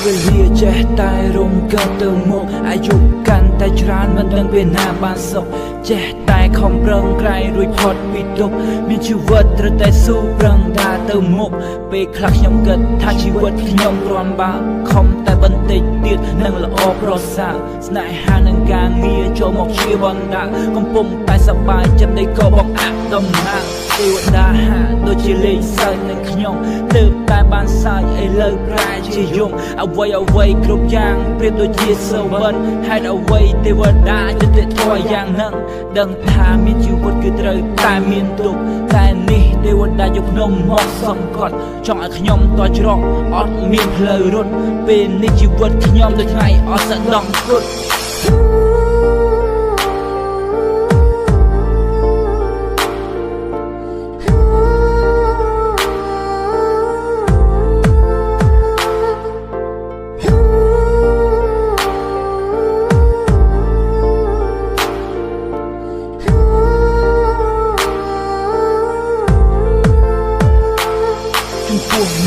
ពេលវេលាចេះតែរំកើបទៅមុខអាយុកាន់តែច្រើនមិនដឹងពេលណាបានសុខចេះតែខំប្រឹងក្រែងរួចផុតពីទុក្ខមានជីវិតត្រូវតែស៊ូប្រឹងដើរទៅមុខពេលខ្លះខ្ញុំគិតថាជីវិតខ្ញុំគ្រាន់បើខំតែបន្តិចទៀតនឹងល្អប្រសើរស្នេហានឹងការងារចូលមកជាបណ្ដាកំពុងតែសប្បាយចិត្តនៃក៏បងអាក់ដំណើរទេវតាហាក់ដូចជាលេងសើចនឹងខ្ញុំទើបតែបានសើចឥឡូវប្រែជាយំអ្វីគ្រប់យ៉ាងប្រៀបដូចជាសូវិនហេតុអ្វីទេវតាយុត្តិធម៌យ៉ាងហ្នឹងដឹងថាមានជីវិតគឺត្រូវតែមានទុក្ខតែនេះទេវតាយកខ្ញុំមកសង្កត់ចង់ឲ្យខ្ញុំតច្រកអត់មានផ្លូវរត់ពេលនេះជីវិតខ្ញុំដូចថ្ងៃអត់សដងគត់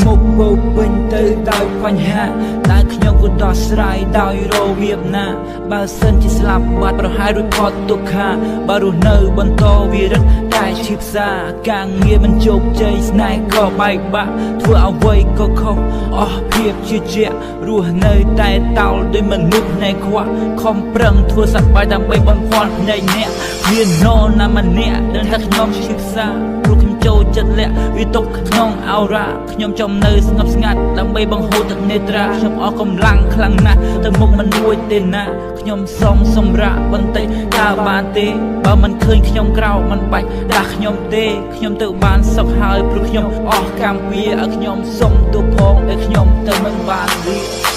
មុខបោពេញទៅដោយបញ្ហាតែខ្ញុំក៏ដោះស្រាយដោយរបៀបណាបើសិនជាស្លាប់បាត់ប្រហែលរួចផុតទុក្ខាបើរស់នៅបន្តវារិតតែឈឺផ្សាការងារមិនជោគជ័យស្នេហ៍ក៏បែកបាក់ធ្វើអ្វីក៏ខុសអស់ភាពជឿជាក់រស់នៅតែតោលដោយមនុស្សណែខ្វះខំប្រឹងធ្វើសប្បាយដើម្បីបំផន់ភ្នែកអ្នកមាននរណាម្នាក់ដឹងថាខ្ញុំឈឺផ្សាព្រោះខ្ញុំចូលចិត្តលាក់វាទុកក្នុងអោរ៉ាខ្ញុំចំនៅស្ងប់ស្ងាត់ដើម្បីបង្ហូរទឹកនេត្រាខ្ញុំអស់កម្លាំងខ្លាំងណាស់ទៅមុខមិនរួចទេណាខ្ញុំសូមសម្រាកបន្តិចតើបានទេបើមិនឃើញខ្ញុំក្រោកមិនបាច់ដាស់ខ្ញុំទេខ្ញុំទៅបានសុខហើយព្រោះខ្ញុំអស់កម្មពៀឲ្យខ្ញុំសុំទោសផងដែលខ្ញុំទៅមិនបានវា